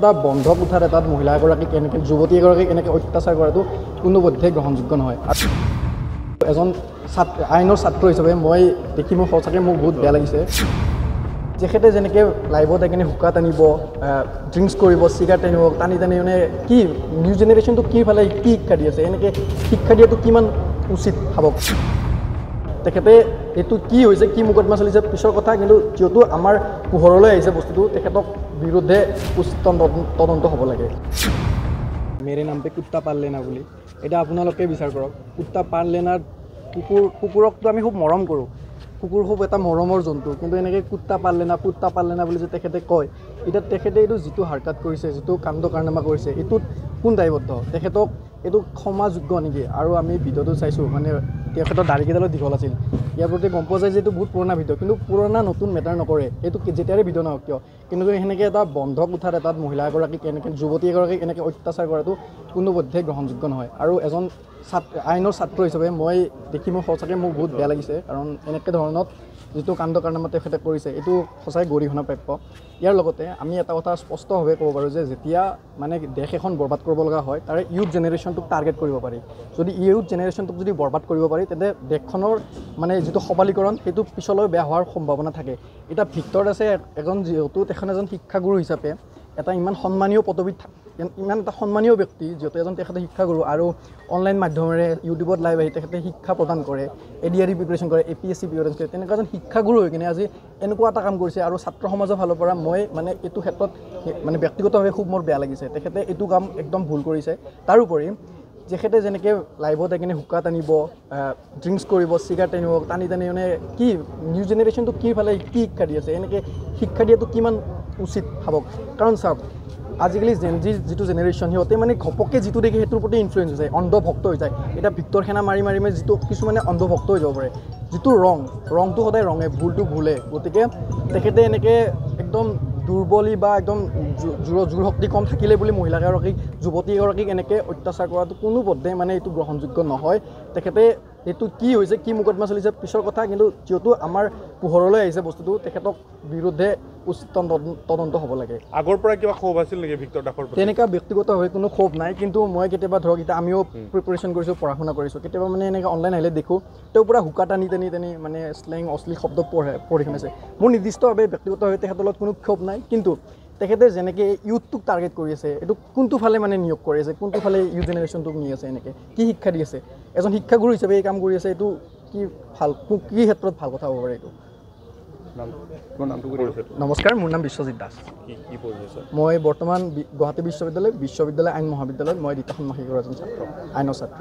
এটা বন্ধ কোঠাত এটাত মহিলা এগৰাকীক এনেকৈ যুৱতী এগৰাকীক এনেকৈ অত্যাচাৰ কৰাটো কোনোপধ্যেই গ্ৰহণযোগ্য নহয়। এজন আইনৰ ছাত্ৰ হিচাপে মই দেখি মোৰ সঁচাকৈ মোক বহুত বেয়া লাগিছে। তেখেতে যেনেকৈ লাইভত একেনে হুকা টানিব, ড্ৰিংকছ কৰিব, চিগাৰেট টানিব, টানি মানে কি নিউ জেনেৰেশ্যনটো কি ফালে কি শিক্ষা দি আছে, এনেকৈ শিক্ষা দিয়াটো কিমান উচিত ভাবক। তেখেতে এইটো কি হৈছে, কি মোকদমা চলিছে পিছৰ কথা, কিন্তু যিহেতু আমাৰ পোহৰলৈ আহিছে বস্তুটো, তেখেতক বিৰুদ্ধে উচিত তদন্ত হ'ব লাগে। মেৰে নাম পে কুত্তা পাল লেনা বুলি, এতিয়া আপোনালোকে বিচাৰ কৰক। কুত্তা পাল লেনাৰ কুকুৰকতো আমি খুব মৰম কৰোঁ, কুকুৰ খুব এটা মৰমৰ জন্তু, কিন্তু এনেকৈ কুত্তা পাল লেনা বুলি যে তেখেতে কয়, এতিয়া তেখেতে এইটো যিটো হাৰকাত কৰিছে, যিটো কাণ্ড কাৰনামা কৰিছে, এইটোত কোন দায়বদ্ধ? তেখেতক এইটো ক্ষমাযোগ্য নেকি? আৰু আমি ভিডিঅ'টো চাইছোঁ, মানে তেখেতৰ দাড়িকেইডালো দীঘল আছিল। ইয়াৰ প্ৰতি গম পোৱা যায় যে এইটো বহুত পুৰণা ভিডিঅ', কিন্তু পুৰণা নতুন মেটাৰ নকৰে, এইটো যেতিয়াৰে ভিডিঅ' নহওক কিয়। কিন্তু সেনেকৈ এটা বন্ধ কোঠাত এটাত মহিলা এগৰাকীক এনেকৈ যুৱতী এগৰাকীক এনেকৈ অত্যাচাৰ কৰাটো কোনোপধ্যেই গ্ৰহণযোগ্য নহয়। আৰু এজন আইনৰ ছাত্ৰ হিচাপে মই দেখি মোৰ সঁচাকৈ মোক বহুত বেয়া লাগিছে, কাৰণ এনেকৈ ধৰণত যিটো কাণ্ড কাৰনামা তেখেতে কৰিছে, এইটো সঁচাই গৰিহণা প্ৰাপ্য। ইয়াৰ লগতে আমি এটা কথা স্পষ্টভাৱে ক'ব পাৰোঁ যে যেতিয়া মানে দেশ এখন বৰবাদ কৰিব লগা হয়, তাৰে ইউথ জেনেৰেশ্যনটোক টাৰ্গেট কৰিব পাৰি। যদি ইউথ জেনেৰেশ্যনটোক যদি বৰবাদ কৰিব পাৰি, তেন্তে দেশখনৰ মানে যিটো সবলীকৰণ, সেইটো পিছলৈ বেয়া হোৱাৰ সম্ভাৱনা থাকে। এতিয়া ভিক্টৰ দাসে যিহেতু তেখেত এজন শিক্ষাগুৰু হিচাপে এটা ইমান সন্মানীয় পদবীত, ইমান এটা সন্মানীয় ব্যক্তি, যিহেতু তেখেতে শিক্ষাগুৰু আৰু অনলাইন মাধ্যমেৰে ইউটিউবত লাইভ আহি তেখেতে শিক্ষা প্ৰদান কৰে, ADRE প্ৰিপেৰেশ্যন কৰে, APSC প্ৰিপেৰেশ্যন কৰে, তেনেকুৱা এজন শিক্ষাগুৰু হৈ কিনে আজি এনেকুৱা এটা কাম কৰিছে। আৰু ছাত্ৰ সমাজৰ ফালৰ পৰা মই মানে এইটো ক্ষেত্ৰত মানে ব্যক্তিগতভাৱে খুব মোৰ বেয়া লাগিছে। তেখেতে এইটো কাম একদম ভুল কৰিছে। তাৰোপৰি তেখেতে যেনেকৈ লাইভত একেনে হুকা টানিব, ড্ৰিংকছ কৰিব, চিগাৰেট টানিব, টানি মানে কি নিউ জেনেৰেশ্যনটো কি ফালে কি শিক্ষা দি আছে, এনেকৈ শিক্ষা দিয়াটো কিমান উচিত ভাবক। কাৰণ চাওক, আজিকালি যিটো জেনেৰেশ্যন, সিহঁতে মানে ঘপককৈ যিটো দেখি সেইটোৰ প্ৰতি ইনফ্লুৱেঞ্চ হৈ যায়, অন্ধভক্ত হৈ যায়। এতিয়া ভিক্টৰ সেনা মাৰি যিটো কিছুমানে অন্ধভক্ত হৈ যাব পাৰে। যিটো ৰংটো সদায় ৰঙে, ভুলটো ভুলে। গতিকে তেখেতে এনেকৈ একদম দুৰ্বলী বা একদম জোৰ শক্তি কম থাকিলে বুলি মহিলাগৰাকীক, যুৱতী এগৰাকীক এনেকৈ অত্যাচাৰ কৰাটো কোনোপধ্যেই মানে এইটো গ্ৰহণযোগ্য নহয়। তেখেতে এইটো কি হৈছে, কি মোকদমা চলিছে পিছৰ কথা, কিন্তু যিহেতু আমাৰ পোহৰলৈ আহিছে বস্তুটো, তেখেতক বিৰুদ্ধে উচিত তদন্ত হ'ব লাগে। আগৰ পৰা কিবা ক্ষোভ আছিল নেকি ভিক্টৰ দাসৰ প্ৰতি? তেনেকুৱা ব্যক্তিগতভাৱে কোনো ক্ষোভ নাই, কিন্তু মই কেতিয়াবা ধৰক এতিয়া আমিও প্ৰিপেৰেশ্যন কৰিছোঁ, পঢ়া শুনা কৰিছোঁ, কেতিয়াবা মানে এনেকৈ অনলাইন আহিলে দেখোঁ তেওঁ পূৰা হুকা টানি মানে শ্লেং অশ্লীল শব্দ পঢ়ি শুনাইছে। মোৰ নিৰ্দিষ্টভাৱে ব্যক্তিগতভাৱে তেখেতৰ লগত কোনো ক্ষোভ নাই, কিন্তু তেখেতে যেনেকৈ ইউথটোক টাৰ্গেট কৰি আছে, এইটো কোনটো ফালে মানে নিয়োগ কৰি আছে, কোনটো ফালে ইউথ জেনেৰেশ্যনটোক নি আছে, এনেকৈ কি শিক্ষা দি আছে? এজন শিক্ষাগুৰু হিচাপে এই কাম কৰি আছে, এইটো কি ক্ষেত্ৰত ভাল কথা হ'ব পাৰে এইটো? নমস্কাৰ, মোৰ নাম বিশ্বজিত দাস। মই বৰ্তমান গুৱাহাটী বিশ্ববিদ্যালয় আইন মহাবিদ্যালয়ত মই দ্বিতীয় ষাণ্মাসিকৰ এজন ছাত্ৰ, আইনৰ ছাত্ৰ।